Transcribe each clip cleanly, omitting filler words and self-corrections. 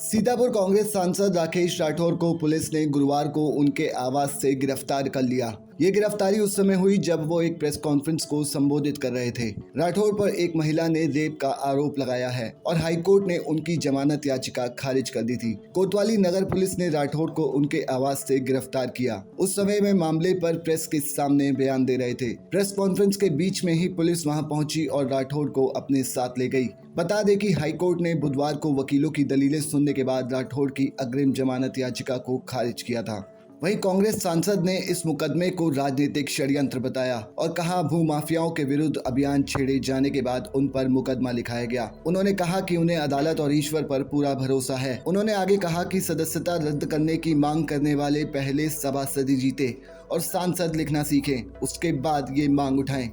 सीतापुर कांग्रेस सांसद राकेश राठौर को पुलिस ने गुरुवार को उनके आवास से गिरफ्तार कर लिया। ये गिरफ्तारी उस समय हुई जब वो एक प्रेस कॉन्फ्रेंस को संबोधित कर रहे थे। राठौर पर एक महिला ने रेप का आरोप लगाया है और हाईकोर्ट ने उनकी जमानत याचिका खारिज कर दी थी। कोतवाली नगर पुलिस ने राठौर को उनके आवास से गिरफ्तार किया। उस समय में मामले पर प्रेस के सामने बयान दे रहे थे। प्रेस कॉन्फ्रेंस के बीच में ही पुलिस वहां पहुंची और राठौर को अपने साथ ले गई। बता दें कि हाईकोर्ट ने बुधवार को वकीलों की दलीलें सुनने के बाद राठौर की अग्रिम जमानत याचिका को खारिज किया था। वहीं कांग्रेस सांसद ने इस मुकदमे को राजनीतिक षड्यंत्र बताया और कहा भूमाफियाओं के विरुद्ध अभियान छेड़े जाने के बाद उन पर मुकदमा लिखाया गया। उन्होंने कहा कि उन्हें अदालत और ईश्वर पर पूरा भरोसा है। उन्होंने आगे कहा कि सदस्यता रद्द करने की मांग करने वाले पहले सभासद जीते और सांसद लिखना सीखें, उसके बाद ये मांग उठाएं।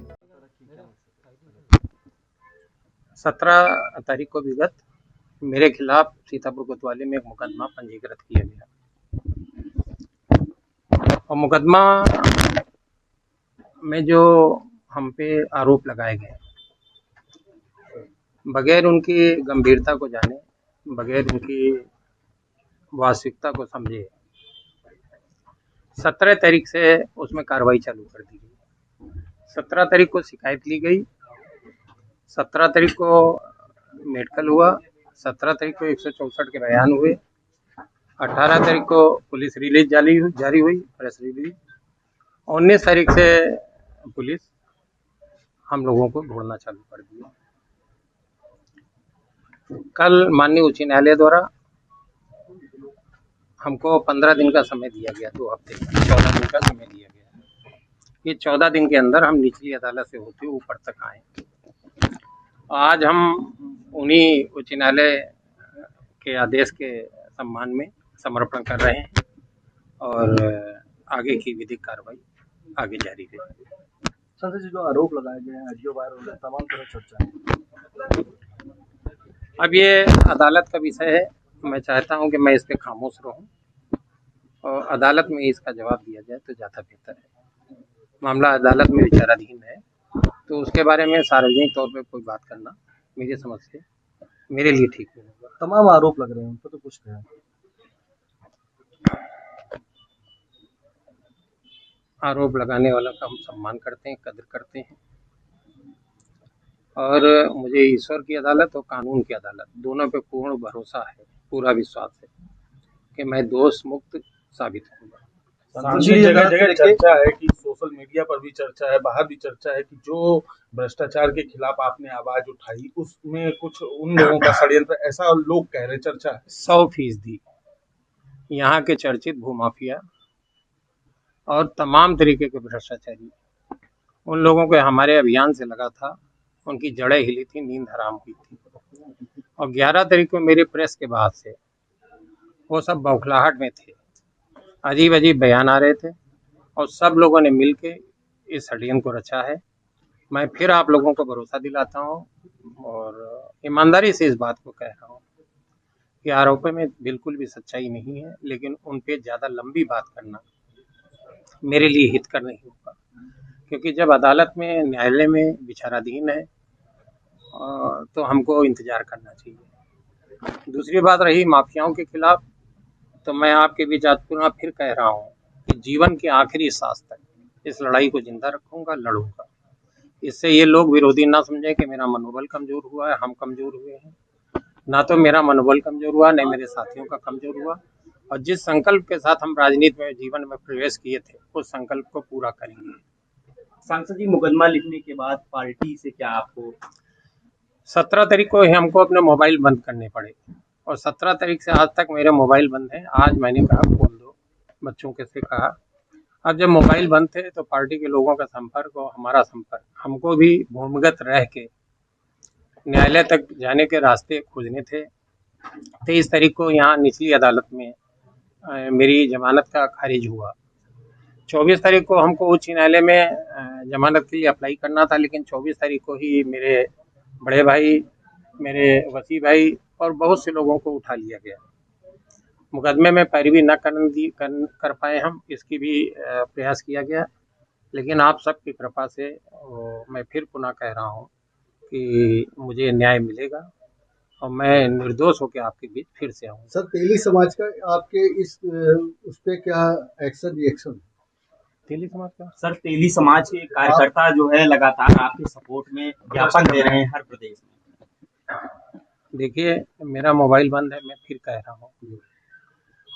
17 तारीख को विगत मेरे खिलाफ सीतापुर कोतवाली में एक मुकदमा पंजीकृत किया गया और मुकदमा में जो हम पे आरोप लगाए गए बगैर उनकी गंभीरता को जाने, बगैर उनकी वास्तविकता को समझे 17 तारीख से उसमें कार्रवाई चालू कर दी गई। 17 तारीख को शिकायत ली गई, 17 तारीख को मेडिकल हुआ, 17 तारीख को 164 के बयान हुए, 18 तारीख को पुलिस रिलीज जारी हुई प्रेस रिलीज। 19 तारीख से पुलिस हम लोगों को ढूंढना चालू कर दिया। कल माननीय उच्च न्यायालय द्वारा हमको 15 दिन का समय दिया गया, 2 हफ्ते का 14 दिन का समय दिया गया। ये 14 दिन के अंदर हम निचली अदालत से होते ऊपर तक आए। आज हम उन्हीं उच्च न्यायालय के आदेश के सम्मान में समर्पण कर रहे हैं और आगे की विधिक कार्रवाई आगे जारी रहेगी। संसद जी जो आरोप लगाए गए हैं, ऑडियो वायरल हो रहा है, तमाम तरह चर्चा है। अब ये अदालत का विषय है, मैं चाहता हूं कि मैं इस पे खामोश रहूं और अदालत में इसका जवाब दिया जाए तो ज़्यादा बेहतर है। मामला अदालत में विचाराधीन है, तो उसके बारे में सार्वजनिक तौर पे कोई बात करना मेरी समझ से मेरे लिए ठीक नहीं होगा। तमाम आरोप लग रहे हैं, उन पर तो कुछ कहें। आरोप लगाने वाला का हम सम्मान करते हैं, कदर करते हैं और मुझे ईश्वर की अदालत और कानून की अदालत दोनों पे पूर्ण भरोसा है, पूरा विश्वास है कि मैं दोष मुक्त साबित होऊंगा। जगह जगह चर्चा है कि सोशल मीडिया पर भी चर्चा है, बाहर भी चर्चा है कि जो भ्रष्टाचार के खिलाफ आपने आवाज उठाई उसमें कुछ उन लोगों का षड्यंत्र, ऐसा लोग कह रहे, चर्चा है। 100% यहाँ के चर्चित भूमाफिया और तमाम तरीके के भ्रष्टाचारी, उन लोगों को हमारे अभियान से लगा था, उनकी जड़ें हिली थी, नींद हराम हुई थी और 11 तारीख को मेरे प्रेस के बाद से वो सब बौखलाहट में थे, अजीब अजीब बयान आ रहे थे और सब लोगों ने मिलके इस षड्यंत्र को रचा है। मैं फिर आप लोगों को भरोसा दिलाता हूं और ईमानदारी से इस बात को कह रहा हूं कि आरोपों में बिल्कुल भी सच्चाई नहीं है, लेकिन उन पे ज़्यादा लंबी बात करना मेरे लिए हितकर नहीं होगा, क्योंकि जब अदालत में, न्यायालय में विचाराधीन है तो हमको इंतजार करना चाहिए। दूसरी बात रही माफियाओं के खिलाफ, तो मैं आपके बीच आज पुनः फिर कह रहा हूँ कि जीवन की आखिरी सांस तक इस लड़ाई को जिंदा रखूंगा, लड़ूंगा। इससे ये लोग विरोधी ना समझें कि मेरा मनोबल कमजोर हुआ है, हम कमजोर हुए हैं। ना तो मेरा मनोबल कमजोर हुआ, न मेरे साथियों का कमजोर हुआ और जिस संकल्प के साथ हम राजनीति में जीवन में प्रवेश किए थे उस संकल्प को पूरा करेंगे। सांसद जी, मुकदमा लिखने के बाद पार्टी से क्या आपको 17 तारीख को हमको अपने मोबाइल बंद करने पड़े और 17 तारीख से आज तक मेरे मोबाइल बंद हैं। आज मैंने कहा खोल दो, बच्चों के से कहा। अब जब मोबाइल बंद थे तो पार्टी के लोगों का संपर्क और हमारा संपर्क, हमको भी भूमिगत रह के न्यायालय तक जाने के रास्ते खोजने थे। 23 तारीख को यहाँ निचली अदालत में मेरी जमानत का खारिज हुआ। 24 तारीख को हमको उच्च न्यायालय में जमानत के लिए अप्लाई करना था, लेकिन 24 तारीख को ही मेरे बड़े भाई, मेरे वसी भाई और बहुत से लोगों को उठा लिया गया। मुकदमे में पैरवी न कर पाए हम, इसकी भी प्रयास किया गया, लेकिन आप सबकी कृपा से मैं फिर पुनः कह रहा हूँ कि मुझे न्याय मिलेगा और मैं निर्दोष होकर आपके बीच फिर से आऊँगा। सर, तेली समाज का आपके इस उस पे क्या एक्शन रिएक्शन? तेली समाज का सर, तेली समाज के कार्यकर्ता जो है लगातार आपके सपोर्ट में ज्ञापन दे रहे हैं हर प्रदेश में। देखिए, मेरा मोबाइल बंद है, मैं फिर कह रहा हूँ,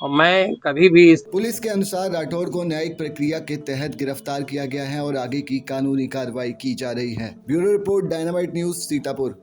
और मैं कभी भी इस पुलिस के अनुसार राठौर को न्यायिक प्रक्रिया के तहत गिरफ्तार किया गया है और आगे की कानूनी कार्रवाई की जा रही है। Bureau report, dynamite news, Sitapur.